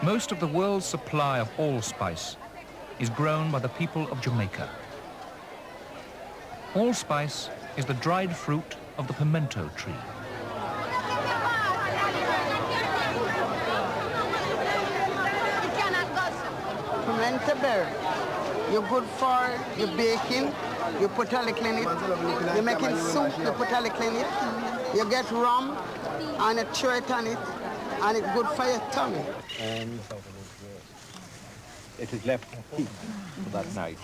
Most of the world's supply of allspice is grown by the people of Jamaica. Allspice is the dried fruit of the pimento tree. Pimento berry. You're good for your baking. You put a little in it. You're making soup, you put a little in it. You get rum and you throw it on it, and it's good for your tummy. And it is left heat for that night.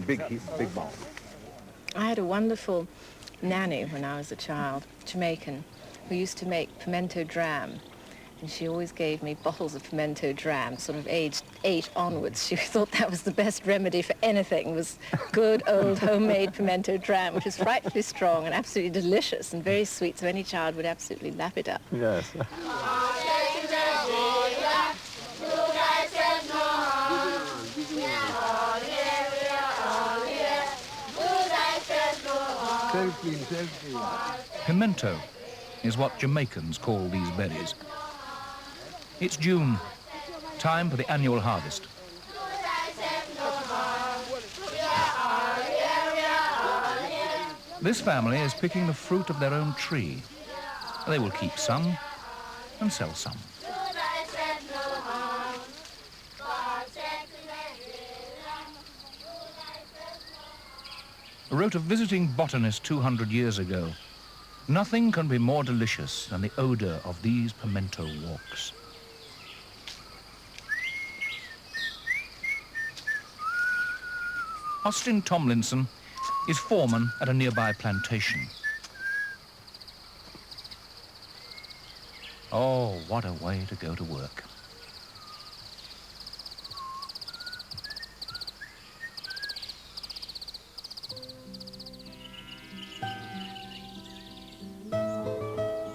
Big heat, big bomb. I had a wonderful nanny when I was a child, Jamaican, who used to make pimento dram. And she always gave me bottles of pimento dram, sort of aged 8 onwards. She thought that was the best remedy for anything, was good old homemade pimento dram, which is frightfully strong and absolutely delicious and very sweet, so any child would absolutely lap it up. Yes. Pimento is what Jamaicans call these berries. It's June, time for the annual harvest. This family is picking the fruit of their own tree. They will keep some and sell some. Wrote a visiting botanist 200 years ago, "Nothing can be more delicious than the odor of these pimento walks." Austin Tomlinson is foreman at a nearby plantation. Oh, what a way to go to work.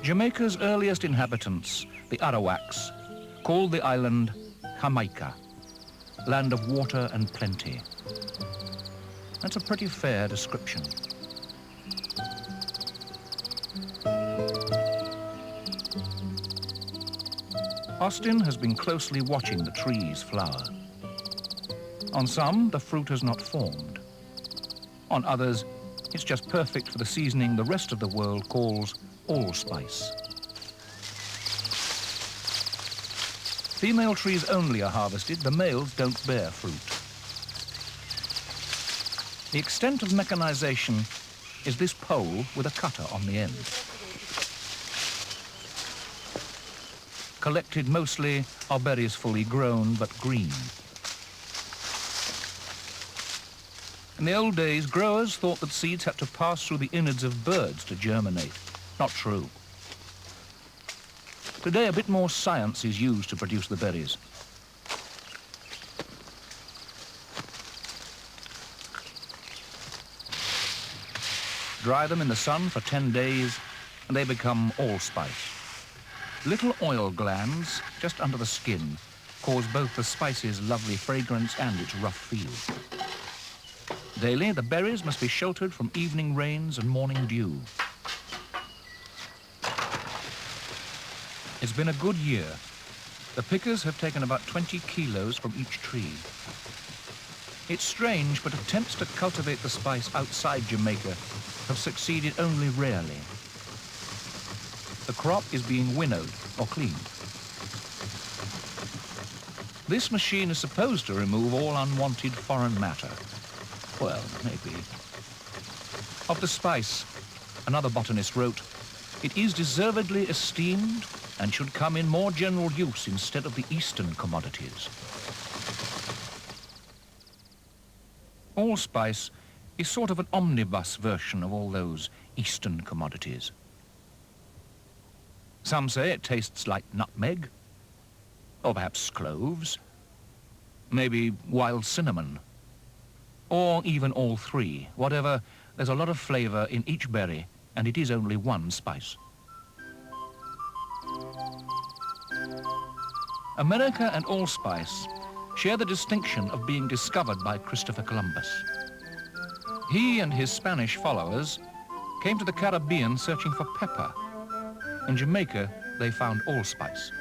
Jamaica's earliest inhabitants, the Arawaks, called the island Jamaica, land of water and plenty. That's a pretty fair description. Austin has been closely watching the trees flower. On some, the fruit has not formed. On others, it's just perfect for the seasoning the rest of the world calls allspice. Female trees only are harvested, the males don't bear fruit. The extent of mechanization is this pole with a cutter on the end. Collected mostly are berries fully grown but green. In the old days, growers thought that seeds had to pass through the innards of birds to germinate. Not true. Today, a bit more science is used to produce the berries. Dry them in the sun for 10 days, and they become allspice. Little oil glands just under the skin cause both the spice's lovely fragrance and its rough feel. Daily, the berries must be sheltered from evening rains and morning dew. It's been a good year. The pickers have taken about 20 kilos from each tree. It's strange, but attempts to cultivate the spice outside Jamaica have succeeded only rarely. The crop is being winnowed or cleaned. This machine is supposed to remove all unwanted foreign matter. Well, maybe. Of the spice, another botanist wrote, "It is deservedly esteemed and should come in more general use instead of the Eastern commodities." Allspice is sort of an omnibus version of all those Eastern commodities. Some say it tastes like nutmeg, or perhaps cloves, maybe wild cinnamon, or even all three. Whatever, there's a lot of flavor in each berry, and it is only one spice. America and allspice share the distinction of being discovered by Christopher Columbus. He and his Spanish followers came to the Caribbean searching for pepper. In Jamaica, they found allspice.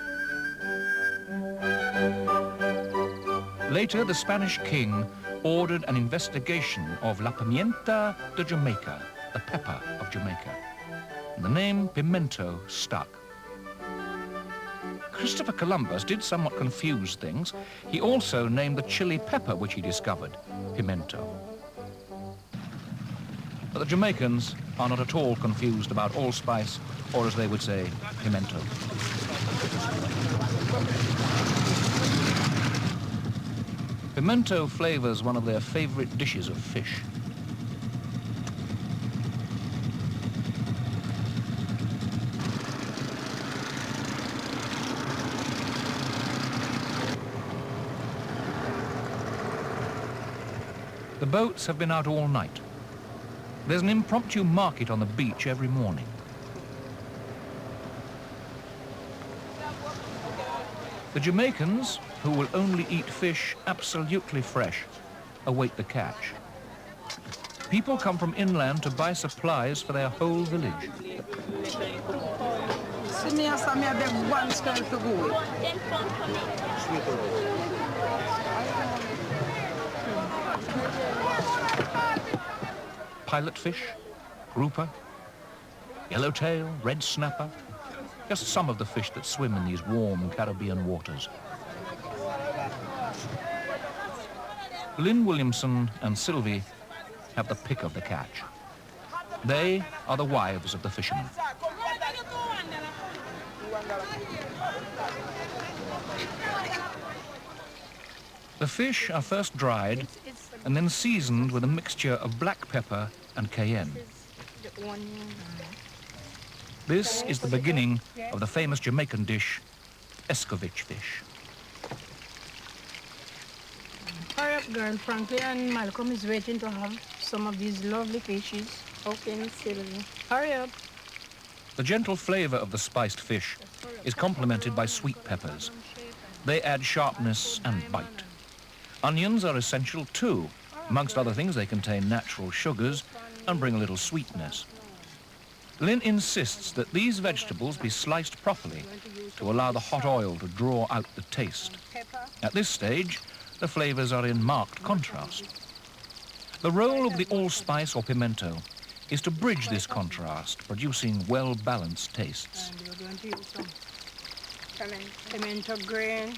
Later, the Spanish king ordered an investigation of la pimienta de Jamaica, the pepper of Jamaica. And the name pimento stuck. Christopher Columbus did somewhat confuse things. He also named the chili pepper which he discovered pimento. But the Jamaicans are not at all confused about allspice, or as they would say, pimento. Pimento flavors one of their favorite dishes of fish. The boats have been out all night. There's an impromptu market on the beach every morning. The Jamaicans, who will only eat fish absolutely fresh, await the catch. People come from inland to buy supplies for their whole village. Pilot fish, grouper, yellowtail, red snapper, just some of the fish that swim in these warm Caribbean waters. Lynn Williamson and Sylvie have the pick of the catch. They are the wives of the fishermen. The fish are first dried and then seasoned with a mixture of black pepper and cayenne. This is the beginning of the famous Jamaican dish, escovitch fish. Hurry up, girl. Frankie and Malcolm is waiting to have some of these lovely fishes. Okay, Miss Sylvie. Hurry up. The gentle flavor of the spiced fish is complemented by sweet peppers. They add sharpness and bite. Onions are essential too. Amongst other things, they contain natural sugars and bring a little sweetness. Lynn insists that these vegetables be sliced properly to allow the hot oil to draw out the taste. At this stage, the flavors are in marked contrast. The role of the allspice or pimento is to bridge this contrast, producing well-balanced tastes. And we're going to use some pimento green.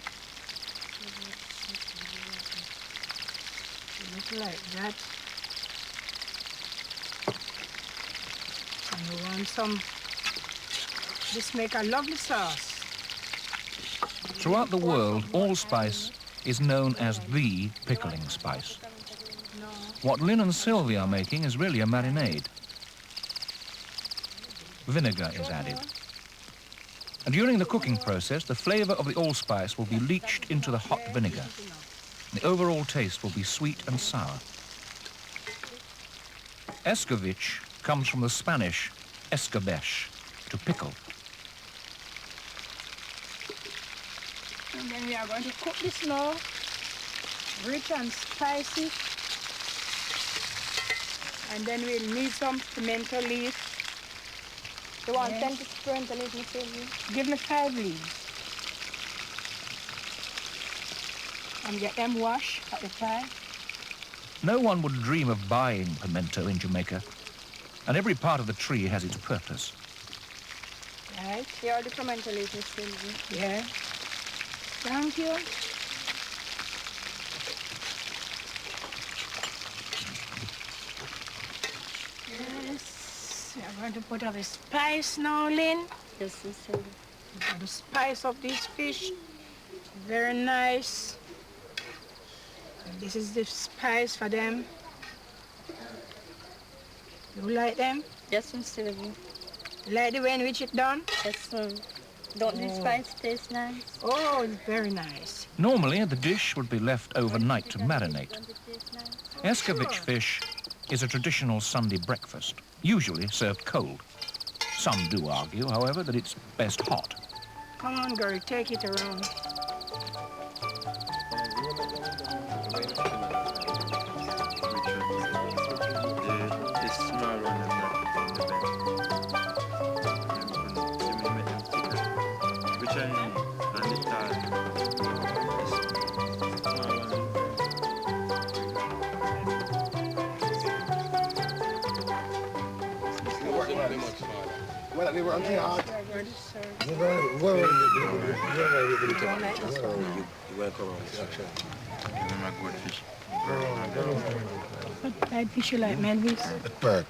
Look like that. And we want some, this make a lovely sauce. Throughout the world, allspice is known as the pickling spice. What Lynn and Sylvie are making is really a marinade. Vinegar is added. And during the cooking process, the flavor of the allspice will be leached into the hot vinegar. The overall taste will be sweet and sour. Escovitch comes from the Spanish escabeche, to pickle. And then we are going to cook this now, rich and spicy. And then we'll need some pimento leaf. You want 10 pimento leaf, Miss Sylvie? Give me 5 leaves. And get them washed at the time. No one would dream of buying pimento in Jamaica, and every part of the tree has its purpose. Right? Here are the pimento leaf, Miss Sylvie. Yeah. Thank you. Yes. We are going to put up the spice now, Lynn. Yes, Miss Sylvie. The spice of this fish. Very nice. And this is the spice for them. You like them? Yes, Miss Sylvie. You like the way in which it's done? Yes, ma'am. Don't the spice taste nice? Oh, it's very nice. Normally, the dish would be left overnight to marinate. Don't it taste nice? Escovitch fish is a traditional Sunday breakfast, usually served cold. Some do argue, however, that it's best hot. Come on, girl, take it around. Well, they were on the heart. You welcome on this section. What type fish you like, Melvis? Perk.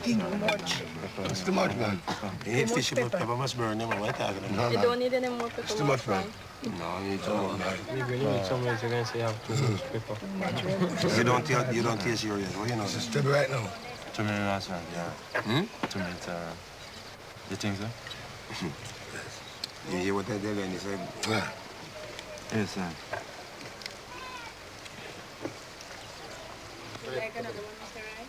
Too much. It's too much, man. You hate fish, but pepper must burn them. What are you talking about? You don't need any more pepper. It's too much, man. No, you need some more, man. If you need some, you're going to say you have too much pepper. You don't taste your yet. What you know? It's just right now. To me, last one, yeah. To me, it's, you think so? You hear what they're doing? He said, Yes, sir. Like another one, Mr. Right?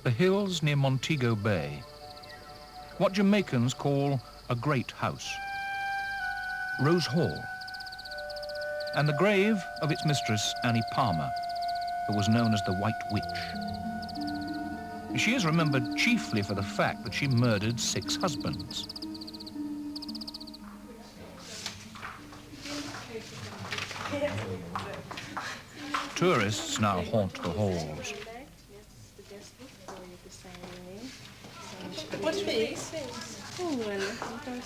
The hills near Montego Bay, what Jamaicans call a great house, Rose Hall, and the grave of its mistress, Annie Palmer, who was known as the White Witch. She is remembered chiefly for the fact that she murdered 6 husbands. Tourists now haunt the halls.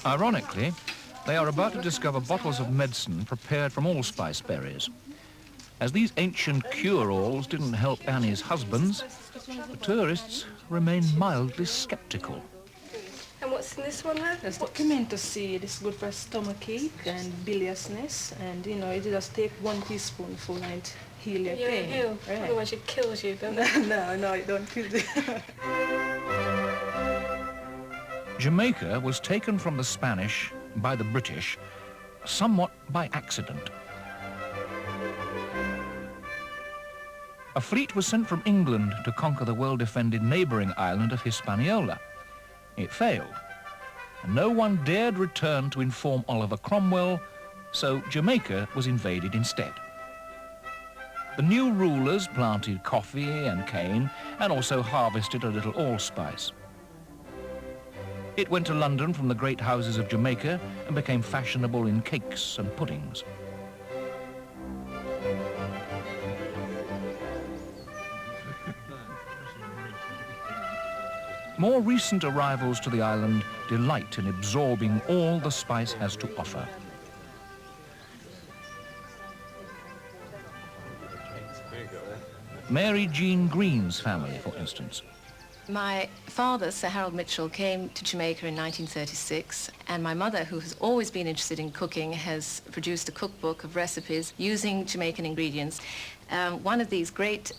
Ironically, they are about to discover bottles of medicine prepared from allspice berries. As these ancient cure-alls didn't help Annie's husbands, the tourists remain mildly skeptical. And what's in this one, lad? That's the pimento seed. It's good for stomachache and biliousness. And, you know, you just take 1 teaspoonful and it heal your pain. Ew. Right. Otherwise it kills you, don't it? No, it don't kill you. Jamaica was taken from the Spanish by the British somewhat by accident. A fleet was sent from England to conquer the well-defended neighbouring island of Hispaniola. It failed, and no one dared return to inform Oliver Cromwell, so Jamaica was invaded instead. The new rulers planted coffee and cane and also harvested a little allspice. It went to London from the great houses of Jamaica and became fashionable in cakes and puddings. More recent arrivals to the island delight in absorbing all the spice has to offer. Mary Jean Green's family, for instance. My father, Sir Harold Mitchell, came to Jamaica in 1936, and my mother, who has always been interested in cooking, has produced a cookbook of recipes using Jamaican ingredients. One of these great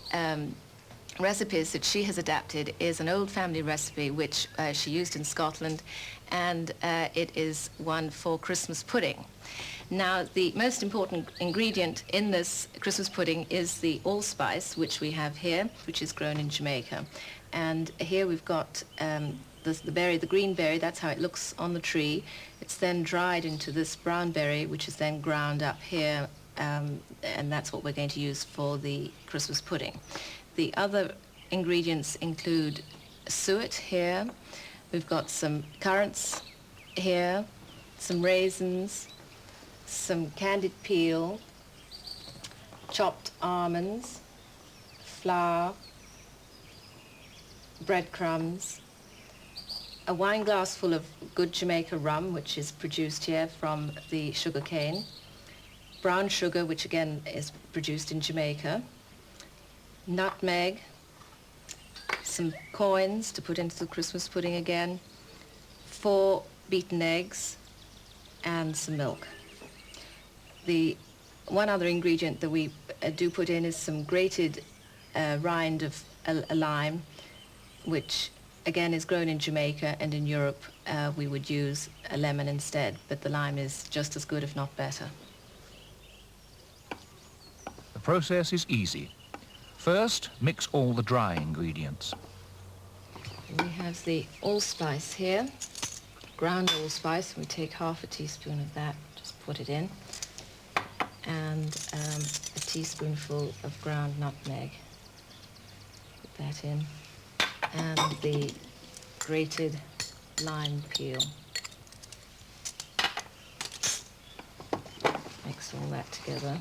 recipes that she has adapted is an old family recipe which she used in Scotland, and it is one for Christmas pudding. Now, the most important ingredient in this Christmas pudding is the allspice, which we have here, which is grown in Jamaica. And here we've got the berry, the green berry, that's how it looks on the tree. It's then dried into this brown berry, which is then ground up here, and that's what we're going to use for the Christmas pudding. The other ingredients include suet here. We've got some currants here, some raisins, some candied peel, chopped almonds, flour, breadcrumbs, a wine glass full of good Jamaica rum, which is produced here from the sugar cane, brown sugar, which again is produced in Jamaica, nutmeg, some coins to put into the Christmas pudding again, 4 beaten eggs, and some milk. The one other ingredient that we do put in is some grated rind of a lime, which again is grown in Jamaica, and in Europe we would use a lemon instead, but the lime is just as good, if not better. The process is easy. First, mix all the dry ingredients. We have the allspice here, ground allspice. We take half a teaspoon of that, just put it in, and a teaspoonful of ground nutmeg. Put that in, and the grated lime peel. Mix all that together.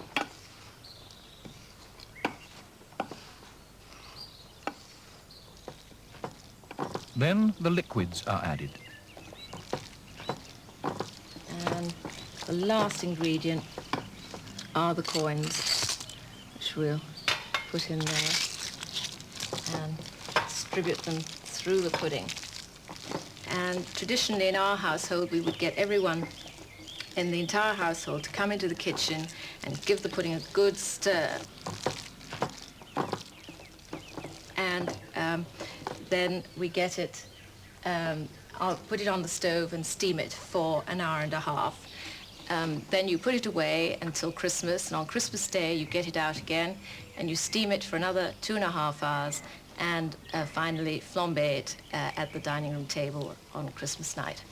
Then the liquids are added. And the last ingredient are the coins, which we'll put in there and distribute them through the pudding. And traditionally in our household, we would get everyone in the entire household to come into the kitchen and give the pudding a good stir. And then we get it, I'll put it on the stove and steam it for an hour and a half. Then you put it away until Christmas, and on Christmas Day you get it out again and you steam it for another 2.5 hours and finally flambe it at the dining room table on Christmas night.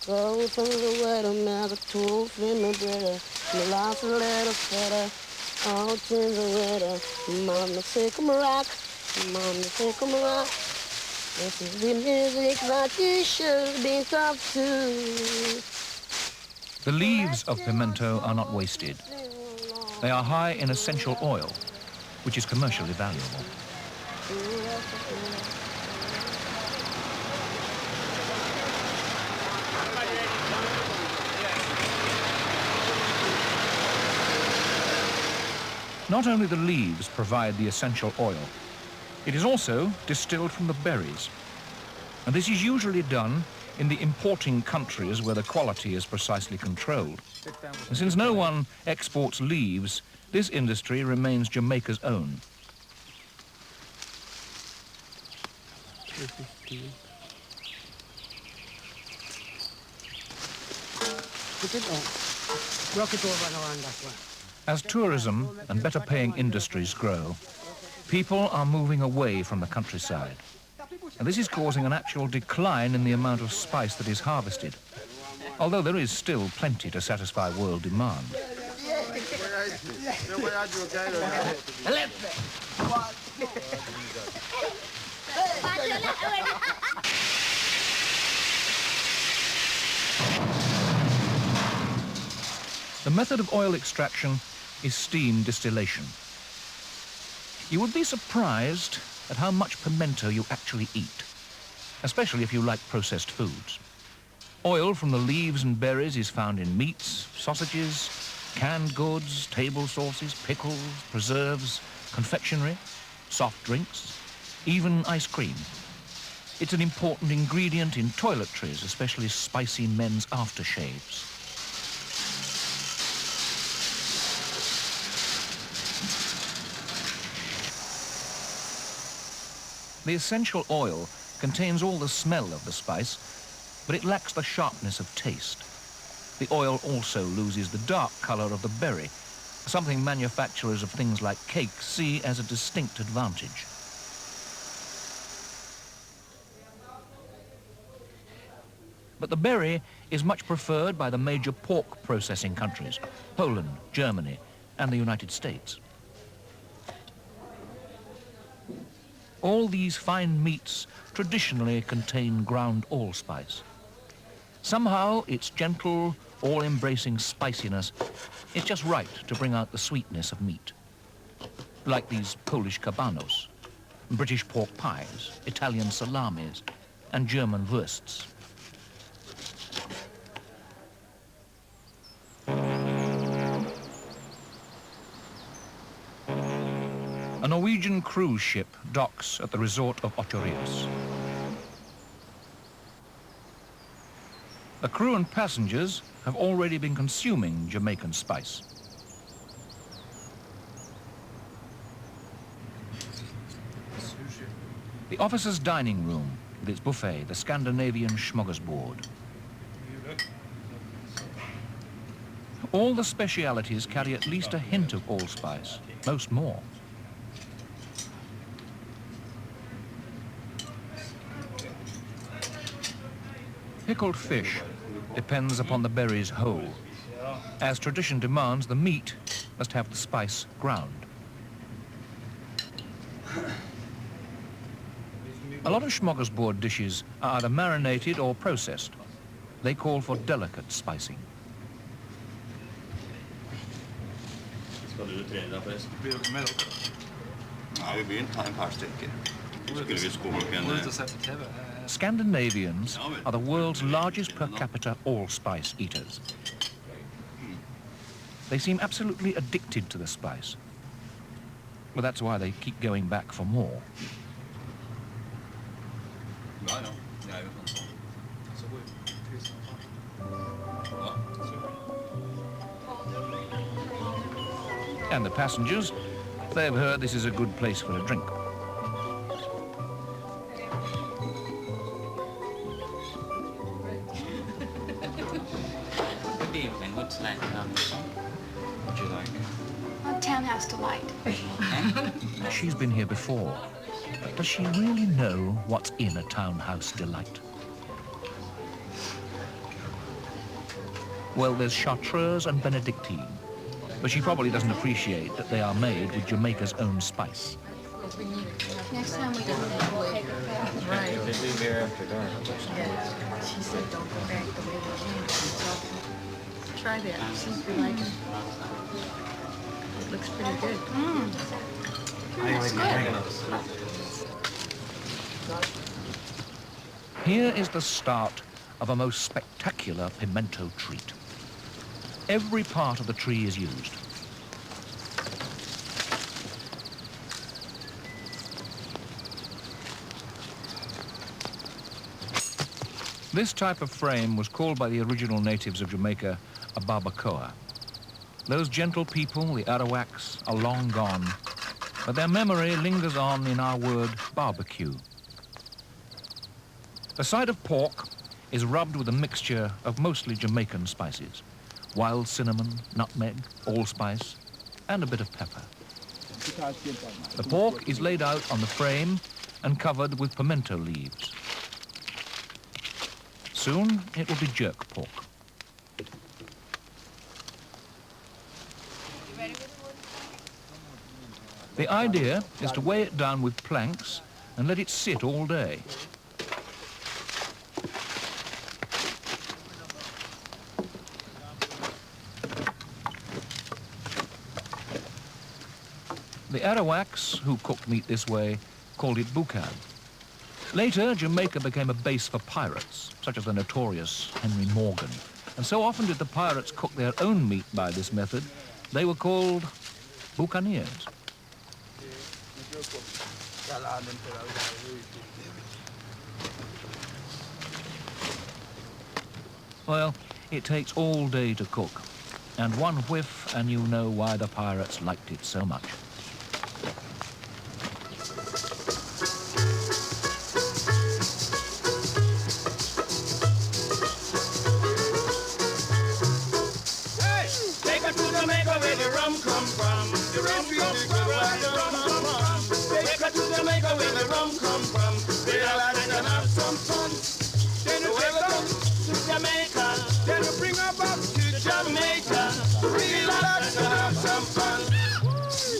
Go from the weather, make a tool, in my brother. My life's a little better. All things are weather. Mama, take 'em rock. Mama, take 'em rock. This is the music that you should be up to. The leaves of pimento are not wasted. They are high in essential oil, which is commercially valuable. Not only the leaves provide the essential oil, it is also distilled from the berries. And this is usually done in the importing countries where the quality is precisely controlled. And since no one exports leaves, this industry remains Jamaica's own. Put it on. Rock it over now on that one. As tourism and better paying industries grow, people are moving away from the countryside. And this is causing an actual decline in the amount of spice that is harvested, although there is still plenty to satisfy world demand. The method of oil extraction is steam distillation. You would be surprised at how much pimento you actually eat, especially if you like processed foods. Oil from the leaves and berries is found in meats, sausages, canned goods, table sauces, pickles, preserves, confectionery, soft drinks, even ice cream. It's an important ingredient in toiletries, especially spicy men's aftershaves. The essential oil contains all the smell of the spice, but it lacks the sharpness of taste. The oil also loses the dark color of the berry, something manufacturers of things like cake see as a distinct advantage. But the berry is much preferred by the major pork processing countries, Poland, Germany, and the United States. All these fine meats traditionally contain ground allspice. Somehow its gentle, all-embracing spiciness is just right to bring out the sweetness of meat. Like these Polish cabanos, British pork pies, Italian salamis, and German wursts. A Norwegian cruise ship docks at the resort of Ocho Rios. The crew and passengers have already been consuming Jamaican spice. The officers' dining room with its buffet, the Scandinavian smorgasbord. All the specialities carry at least a hint of allspice, most more. Pickled fish depends upon the berries whole. As tradition demands, the meat must have the spice ground. A lot of smorgasbord dishes are either marinated or processed. They call for delicate spicing. Skal du trene deg forresten? Blir dere med dere? Ja, vi begynte å ta en par stykker. Skulle vi skåle en... Scandinavians are the world's largest per capita allspice eaters. They seem absolutely addicted to the spice. Well, that's why they keep going back for more. And the passengers, they've heard this is a good place for a drink. Good evening. What's like? What do you like? A townhouse delight. She's been here before. But does she really know what's in a townhouse delight? Well, there's Chartreuse and Benedictine, but she probably doesn't appreciate that they are made with Jamaica's own spice. Next time we come in, we'll take her back. Right. They leave here after dark. Yeah. She said don't go back the way they came. So try that. See if you like it. It looks pretty good. Here is the start of a most spectacular pimento treat. Every part of the tree is used. This type of frame was called by the original natives of Jamaica a barbacoa. Those gentle people, the Arawaks, are long gone, but their memory lingers on in our word barbecue. The side of pork is rubbed with a mixture of mostly Jamaican spices: wild cinnamon, nutmeg, allspice, and a bit of pepper. The pork is laid out on the frame and covered with pimento leaves. Soon it will be jerk pork. The idea is to weigh it down with planks and let it sit all day. The Arawaks, who cooked meat this way, called it boucan. Later, Jamaica became a base for pirates, such as the notorious Henry Morgan. And so often did the pirates cook their own meat by this method, they were called buccaneers. Well, it takes all day to cook, and one whiff and you know why the pirates liked it so much. Take her to Jamaica where the rum come from. The rum come from where the rum come from. Take her to Jamaica where the rum come from. Relax and have some fun. Then you take her to Jamaica. Then you bring her back to Jamaica. Relax and have some fun.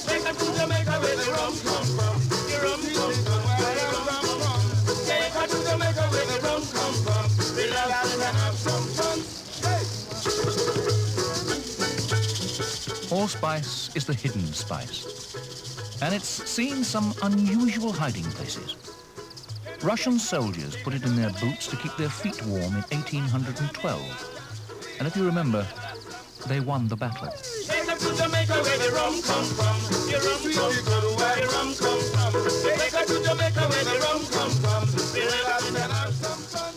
Take her to Jamaica where the rum come from. The rum come from where the rum come from. Take her to Jamaica where the rum come from. Relax and have some fun. Allspice is the hidden spice, and it's seen some unusual hiding places. Russian soldiers put it in their boots to keep their feet warm in 1812. And if you remember, they won the battle. Take her to Jamaica where the rum come from. The rum come from where the rum come from. Take her to Jamaica where the rum come from. Relax and have some fun.